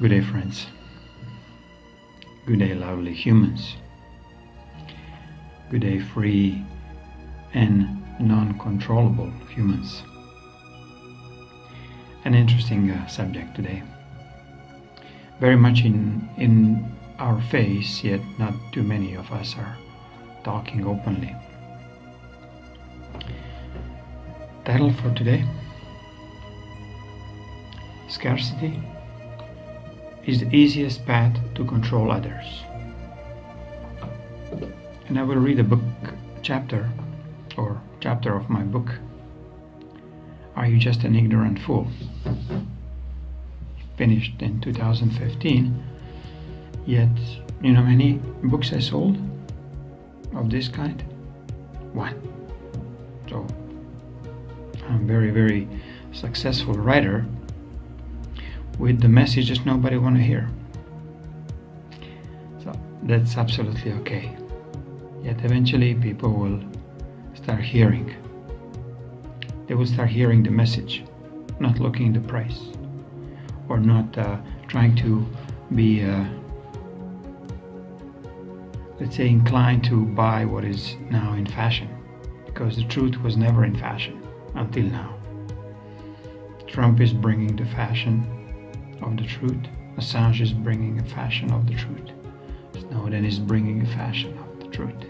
Good day, friends. Good day, lovely humans. Good day, free and non-controllable humans. An interesting subject today. Very much in our face, yet not too many of us are talking openly. Title for today: Scarcity is the easiest path to control others. And I will read a chapter of my book, Are You Just an Ignorant Fool? Finished in 2015, yet you know how many books I sold of this kind? One. So I'm a very, very successful writer with the messages nobody want to hear. So that's absolutely okay. Yet eventually people will start hearing. They will start hearing the message, not looking at the price, or not trying to be, let's say, inclined to buy what is now in fashion, because the truth was never in fashion until now. Trump is bringing the fashion of the truth. Assange is bringing a fashion of the truth. Snowden is bringing a fashion of the truth.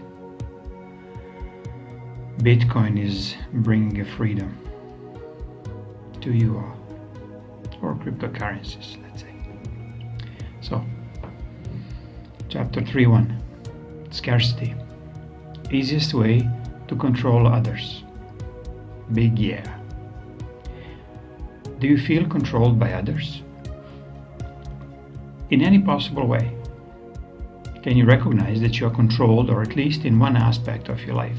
Bitcoin is bringing a freedom to you all, or cryptocurrencies, let's say. So, chapter 3.1, Scarcity. Easiest way to control others. Big yeah. Do you feel controlled by others? In any possible way. Can you recognize that you are controlled, or at least in one aspect of your life?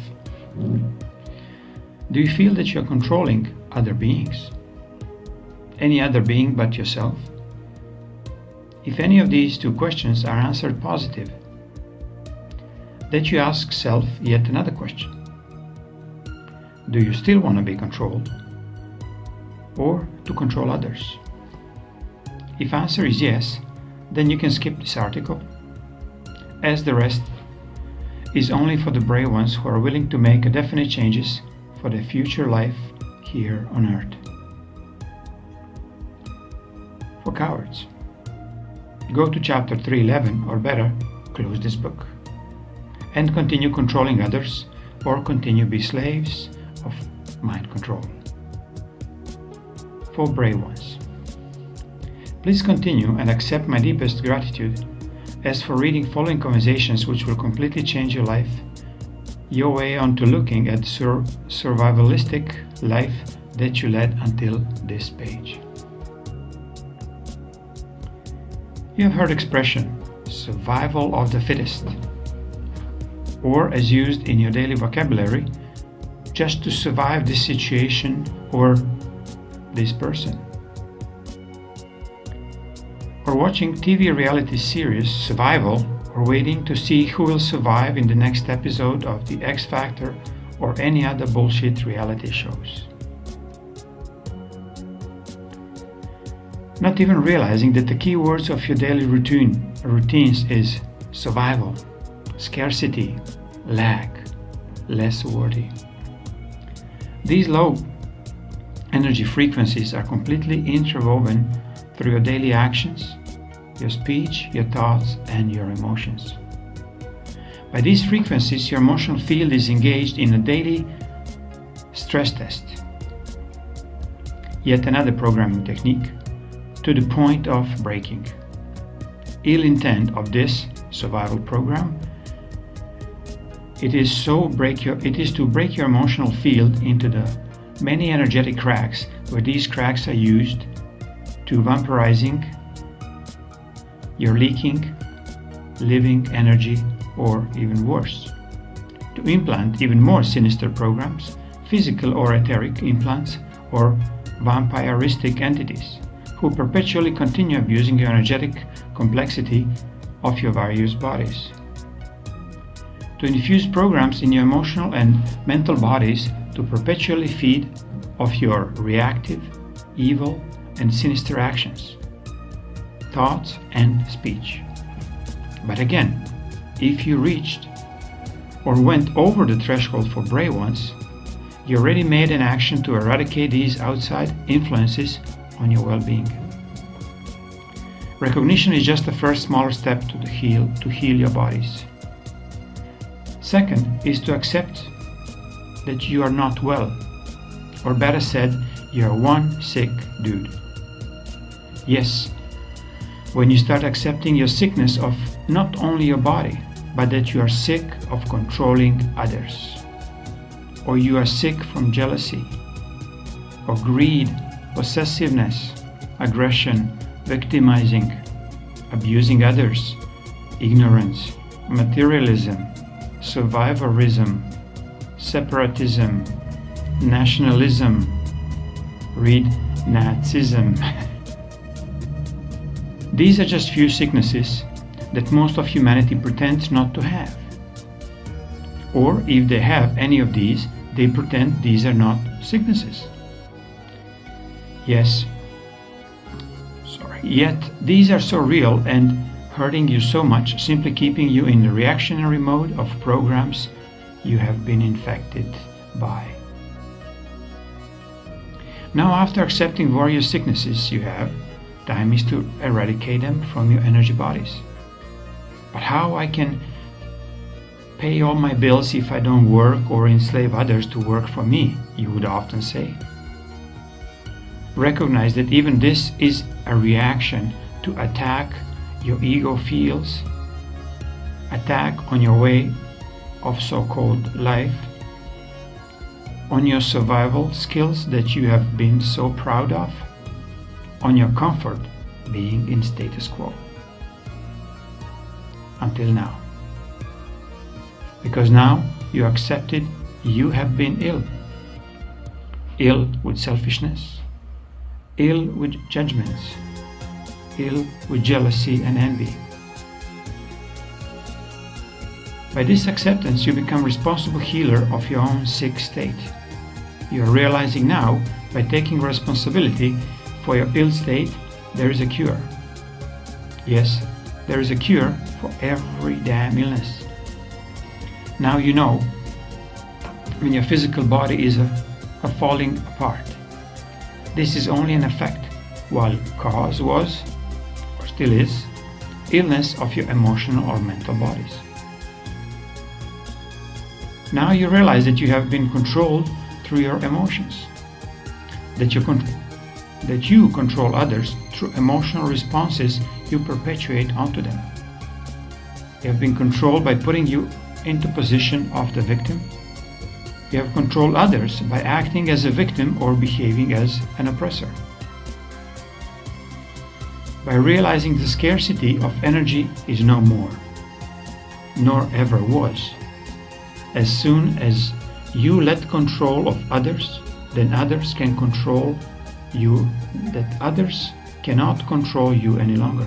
Do you feel that you are controlling other beings? Any other being but yourself? If any of these two questions are answered positive, then you ask self yet another question. Do you still want to be controlled, or to control others? If answer is yes, then you can skip this article, as the rest is only for the brave ones who are willing to make definite changes for their future life here on earth. For cowards, go to chapter 3.11, or better, close this book and continue controlling others, or continue be slaves of mind control. For brave ones, please continue and accept my deepest gratitude as for reading following conversations which will completely change your life, your way on to looking at survivalistic life that you led until this page. You have heard expression, survival of the fittest, or as used in your daily vocabulary, just to survive this situation or this person. Or watching TV reality series Survival, or waiting to see who will survive in the next episode of The X Factor or any other bullshit reality shows. Not even realizing that the key words of your daily routines is survival, scarcity, lack, less worthy. These low energy frequencies are completely interwoven through your daily actions, your speech, your thoughts, and your emotions. By these frequencies, your emotional field is engaged in a daily stress test. Yet another programming technique to the point of breaking. Ill intent of this survival program, it is to break your emotional field into the many energetic cracks, where these cracks are used to vampirizing your leaking, living energy, or even worse, to implant even more sinister programs, physical or etheric implants, or vampiristic entities who perpetually continue abusing your energetic complexity of your various bodies. To infuse programs in your emotional and mental bodies to perpetually feed off your reactive, evil, and sinister actions. thoughts and speech. But again, if you reached or went over the threshold for brave ones, you already made an action to eradicate these outside influences on your well-being. Recognition is just the first smaller step to heal your bodies. Second is to accept that you are not well, or better said, you are one sick dude. Yes, when you start accepting your sickness of not only your body, but that you are sick of controlling others, or you are sick from jealousy, or greed, possessiveness, aggression, victimizing, abusing others, ignorance, materialism, survivorism, separatism, nationalism, read Nazism. These are just few sicknesses that most of humanity pretends not to have. Or if they have any of these, they pretend these are not sicknesses. Yet these are so real and hurting you so much, simply keeping you in the reactionary mode of programs you have been infected by. Now, after accepting various sicknesses you have, time is to eradicate them from your energy bodies. But how I can pay all my bills if I don't work or enslave others to work for me, you would often say. Recognize that even this is a reaction to attack your ego feels, attack on your way of so-called life, on your survival skills that you have been so proud of, on your comfort being in status quo. Until now. Because now you accepted you have been ill. Ill with selfishness, ill with judgments, ill with jealousy and envy. By this acceptance, you become responsible healer of your own sick state. You are realizing now, by taking responsibility for your ill state, there is a cure. Yes, there is a cure for every damn illness. Now you know when your physical body is falling apart. This is only an effect, while cause was, or still is, illness of your emotional or mental bodies. Now you realize that you have been controlled through your emotions, that you control others through emotional responses you perpetuate onto them. You have been controlled by putting you into position of the victim. You have controlled others by acting as a victim or behaving as an oppressor. By realizing the scarcity of energy is no more, nor ever was. As soon as you let control of others, then others can control you, that others cannot control you any longer.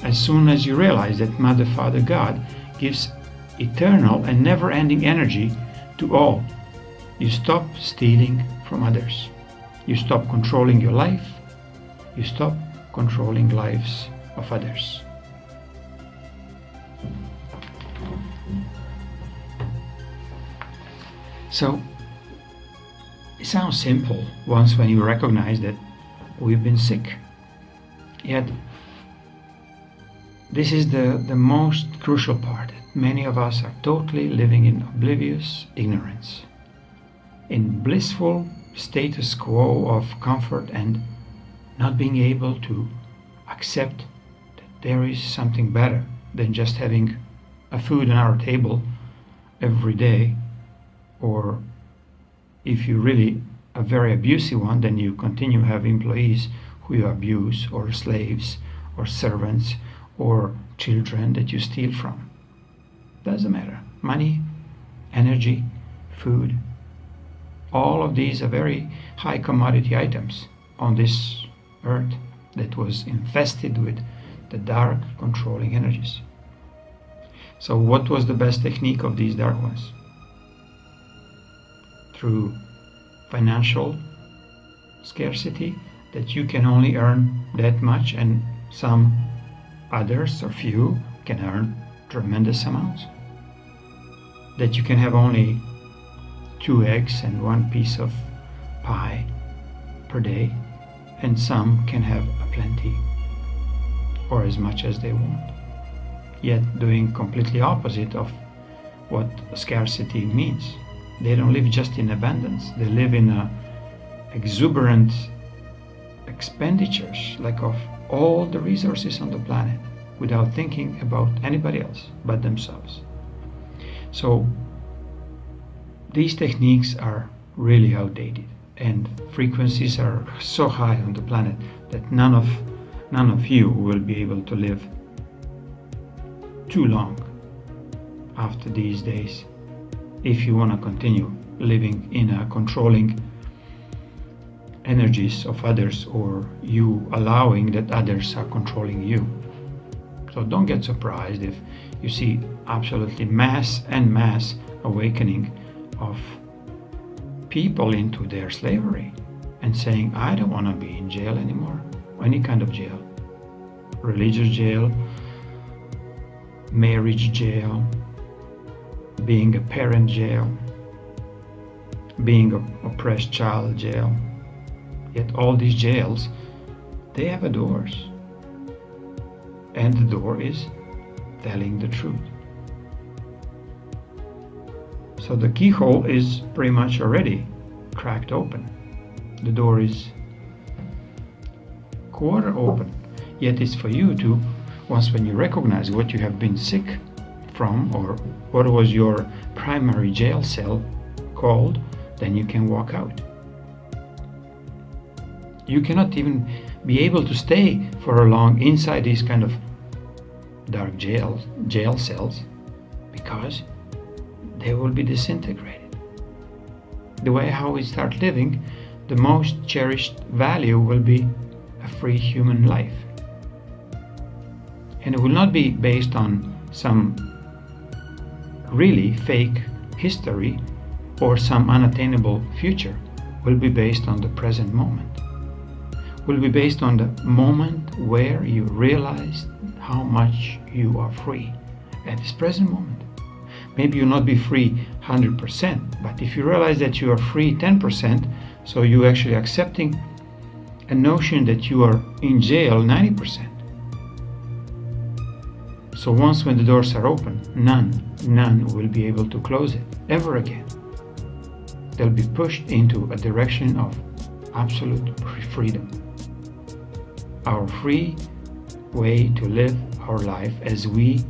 As soon as you realize that Mother, Father, God gives eternal and never-ending energy to all, you stop stealing from others. You stop controlling your life. You stop controlling lives of others. So, it sounds simple once when you recognize that we've been sick. Yet, this is the most crucial part. Many of us are totally living in oblivious ignorance, in blissful status quo of comfort and not being able to accept that there is something better than just having a food on our table every day, or if you're really a very abusive one, then you continue to have employees who you abuse, or slaves, or servants, or children that you steal from. Doesn't matter. Money, energy, food, all of these are very high commodity items on this earth that was infested with the dark controlling energies. So what was the best technique of these dark ones? Through financial scarcity, that you can only earn that much and some others or few can earn tremendous amounts. That you can have only 2 eggs and 1 piece of pie per day, and some can have a plenty or as much as they want, yet doing completely opposite of what scarcity means. They don't live just in abundance, they live in exuberant expenditures, like of all the resources on the planet, without thinking about anybody else but themselves. So these techniques are really outdated, and frequencies are so high on the planet that none of you will be able to live too long after these days if you want to continue living in a controlling energies of others, or you allowing that others are controlling you. So don't get surprised if you see absolutely mass awakening of people into their slavery and saying, I don't want to be in jail anymore. Any kind of jail, religious jail, marriage jail, being a parent jail, being an oppressed child jail. Yet all these jails, they have a doors, and the door is telling the truth. So the keyhole is pretty much already cracked open. The door is quarter open, yet it's for you to, once when you recognize what you have been sick from, or what was your primary jail cell called, then you can walk out. You cannot even be able to stay for a long inside these kind of dark jail cells, because they will be disintegrated. The way how we start living, the most cherished value will be a free human life. And it will not be based on some really fake history or some unattainable future. It will be based on the present moment. It will be based on the moment where you realize how much you are free at this present moment. Maybe you'll not be free 100%, but if you realize that you are free 10%, so you're actually accepting a notion that you are in jail 90%. So once when the doors are open, none will be able to close it ever again. They'll be pushed into a direction of absolute freedom. Our free way to live our life as we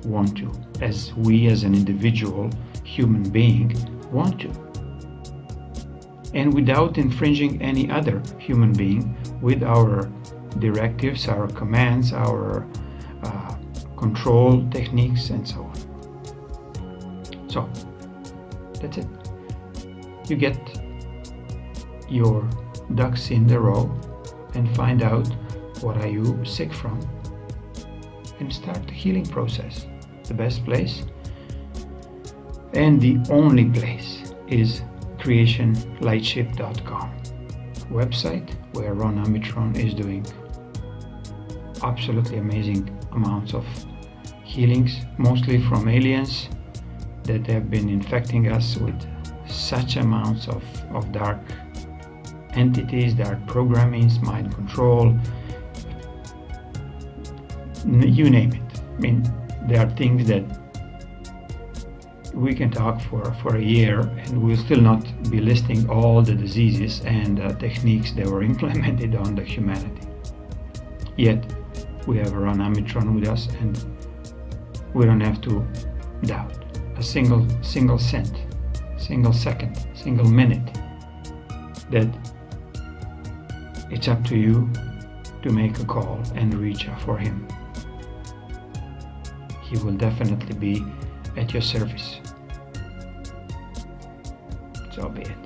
want to, as we as an individual human being want to, and without infringing any other human being with our directives, our commands, our control techniques, and so on. So that's it. You get your ducks in the row and find out what are you sick from, and start the healing process. The best place and the only place is creationlightship.com website, where Ron Amitron is doing absolutely amazing amounts of healings, mostly from aliens that have been infecting us with such amounts of dark entities, dark programmings, mind control, you name it. I mean, there are things that we can talk for a year and we'll still not be listing all the diseases and techniques that were implemented on the humanity. Yet we have Ron Amitron with us, and we don't have to doubt a single cent, single second, single minute that it's up to you to make a call and reach out for him. He will definitely be at your service. So be it.